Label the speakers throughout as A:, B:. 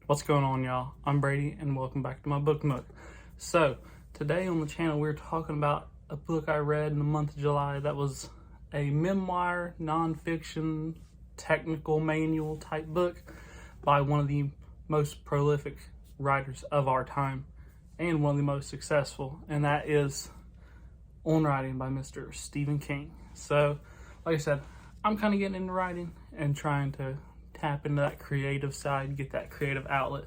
A: What's going on, y'all? I'm Brady and welcome back to my book nook. So today on the channel we're talking about a book I read in the month of July that was a memoir, nonfiction, technical manual type book by one of the most prolific writers of our time and one of the most successful, and that is On Writing by Mr. Stephen King. So like I said, I'm kind of getting into writing and trying to tap into that creative side, get that creative outlet.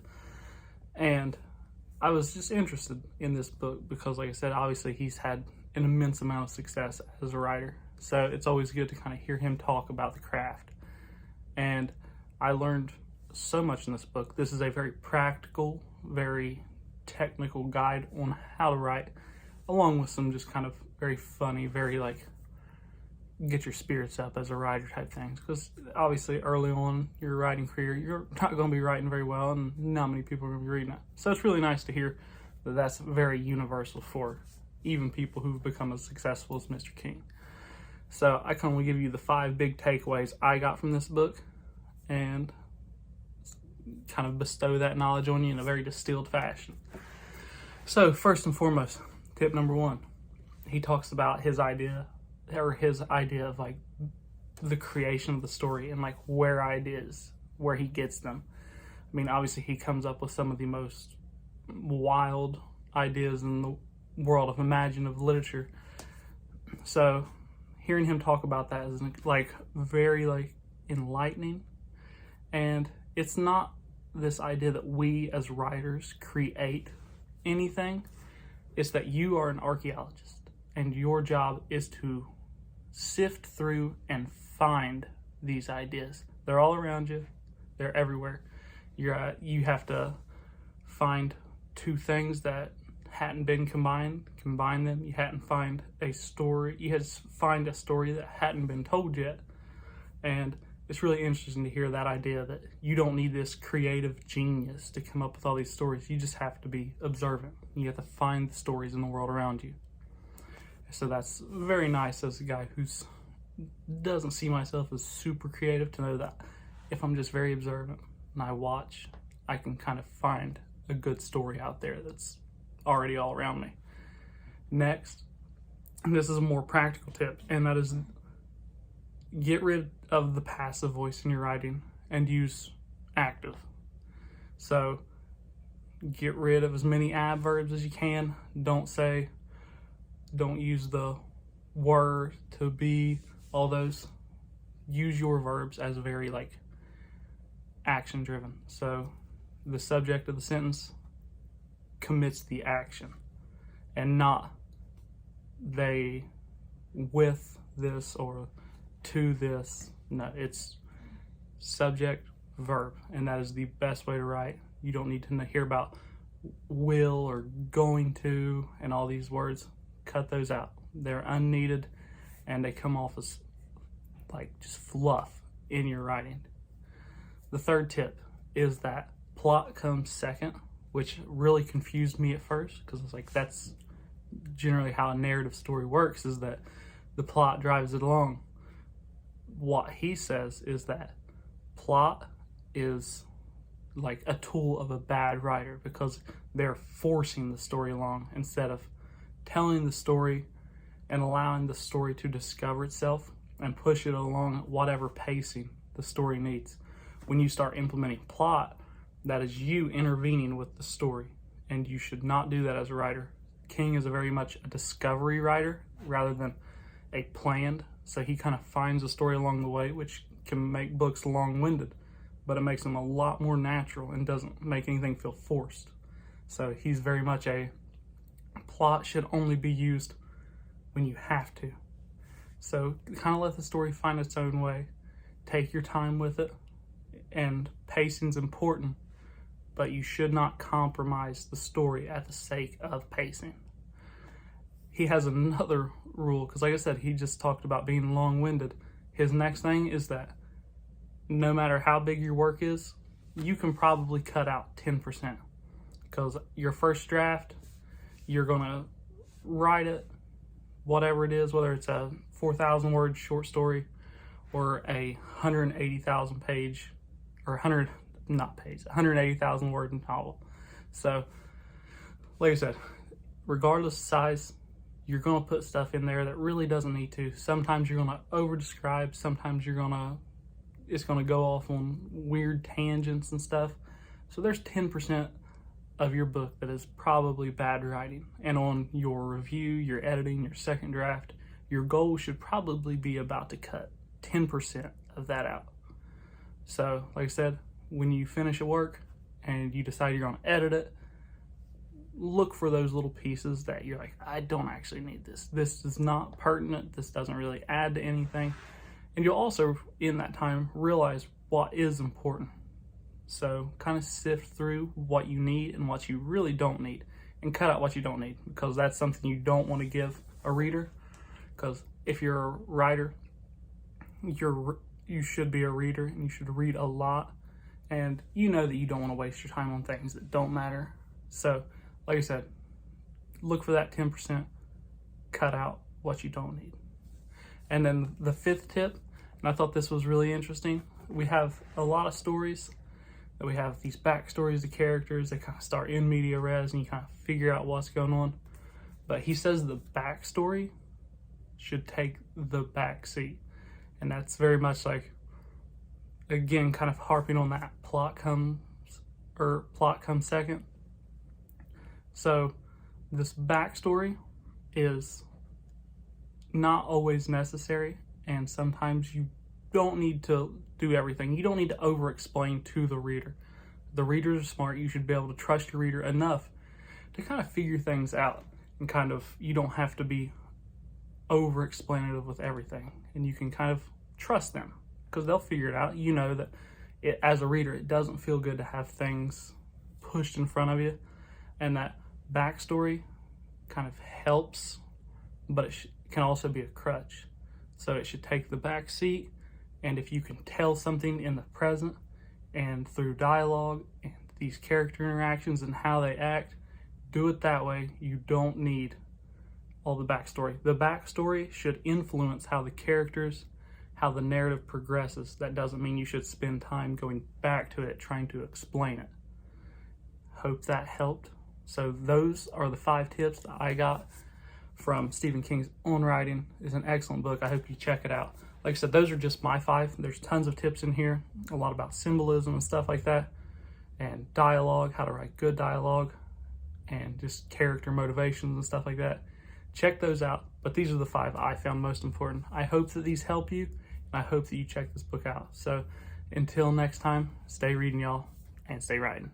A: And I was just interested in this book because, like I said, obviously he's had an immense amount of success as a writer. So it's always good to kind of hear him talk about the craft. And I learned so much in this book. This is a very practical, very technical guide on how to write, along with some just kind of very funny, very like get your spirits up as a writer type things, because obviously early on your writing career you're not going to be writing very well and not many people are going to be reading it. So it's really nice to hear that that's very universal for even people who've become as successful as Mr. King. So I can only give you the 5 big takeaways I got from this book and kind of bestow that knowledge on you in a very distilled fashion. So first and foremost, tip number 1, he talks about his idea of like the creation of the story and like where he gets them. I mean, obviously he comes up with some of the most wild ideas in the world of imaginative literature. So hearing him talk about that is like very like enlightening. And it's not this idea that we as writers create anything. It's that you are an archaeologist and your job is to sift through and find these ideas. They're all around you. They're everywhere. You have to find 2 things that hadn't been combine them. You had to find a story that hadn't been told yet. And it's really interesting to hear that idea that you don't need this creative genius to come up with all these stories. You just have to be observant. You have to find the stories in the world around you. So that's very nice as a guy who doesn't see myself as super creative, to know that if I'm just very observant and I watch, I can kind of find a good story out there that's already all around me. Next, this is a more practical tip, and that is get rid of the passive voice in your writing and use active. So get rid of as many adverbs as you can. Don't use the were, to be, all those. Use your verbs as very like action driven. So the subject of the sentence commits the action and not they with this or to this. No, it's subject, verb, and that is the best way to write. You don't need to hear about will or going to and all these words. Cut those out. They're unneeded and they come off as like just fluff in your writing. The third tip is that plot comes second, which really confused me at first, because it's like that's generally how a narrative story works, is that the plot drives it along. What he says is that plot is like a tool of a bad writer because they're forcing the story along instead of telling the story and allowing the story to discover itself and push it along at whatever pacing the story needs. When you start implementing plot, that is you intervening with the story, and you should not do that as a writer. King is very much a discovery writer rather than a planned, so he kind of finds a story along the way, which can make books long-winded, but it makes them a lot more natural and doesn't make anything feel forced. So he's very much a plot should only be used when you have to. So kind of let the story find its own way. Take your time with it, and pacing's important, but you should not compromise the story at the sake of pacing. He has another rule, because like I said, he just talked about being long-winded. His next thing is that no matter how big your work is, you can probably cut out 10%, because your first draft, you're going to write it, whatever it is, whether it's a 4,000 word short story or a 180,000 page or not page, 180,000 word novel. So, like I said, regardless of size, you're going to put stuff in there that really doesn't need to. Sometimes you're going to over describe, sometimes it's going to go off on weird tangents and stuff. So there's 10% of your book that is probably bad writing. And on your review, your editing, your second draft, your goal should probably be about to cut 10% of that out. So, like I said, when you finish a work and you decide you're going to edit it, look for those little pieces that you're like, I don't actually need this. This is not pertinent. This doesn't really add to anything. And you'll also, in that time, realize what is important. So kind of sift through what you need and what you really don't need, and cut out what you don't need, because that's something you don't want to give a reader. Because if you're a writer, you should be a reader, and you should read a lot. And you know that you don't want to waste your time on things that don't matter. So, like I said, look for that 10%, cut out what you don't need. And then the fifth tip, and I thought this was really interesting, we have a lot of stories that we have these backstories of characters that kind of start in media res and you kind of figure out what's going on. But he says the backstory should take the back seat. And that's very much like, again, kind of harping on that plot comes second. So this backstory is not always necessary, and sometimes you don't need to do everything. You don't need to over-explain to the reader. The readers are smart. You should be able to trust your reader enough to kind of figure things out, and kind of, you don't have to be over-explanative with everything, and you can kind of trust them because they'll figure it out. You know that as a reader, it doesn't feel good to have things pushed in front of you, and that backstory kind of helps, but it can also be a crutch. So it should take the back seat, and if you can tell something in the present and through dialogue and these character interactions and how they act, do it that way. You don't need all the backstory. The backstory should influence how the characters, how the narrative progresses. That doesn't mean you should spend time going back to it trying to explain it. Hope that helped. So those are the 5 tips that I got from Stephen King's On Writing. It's an excellent book. I hope you check it out. Like I said, those are just my 5. There's tons of tips in here, a lot about symbolism and stuff like that, and dialogue, how to write good dialogue, and just character motivations and stuff like that. Check those out, but these are the 5 I found most important. I hope that these help you, and I hope that you check this book out. So until next time, stay reading, y'all, and stay writing.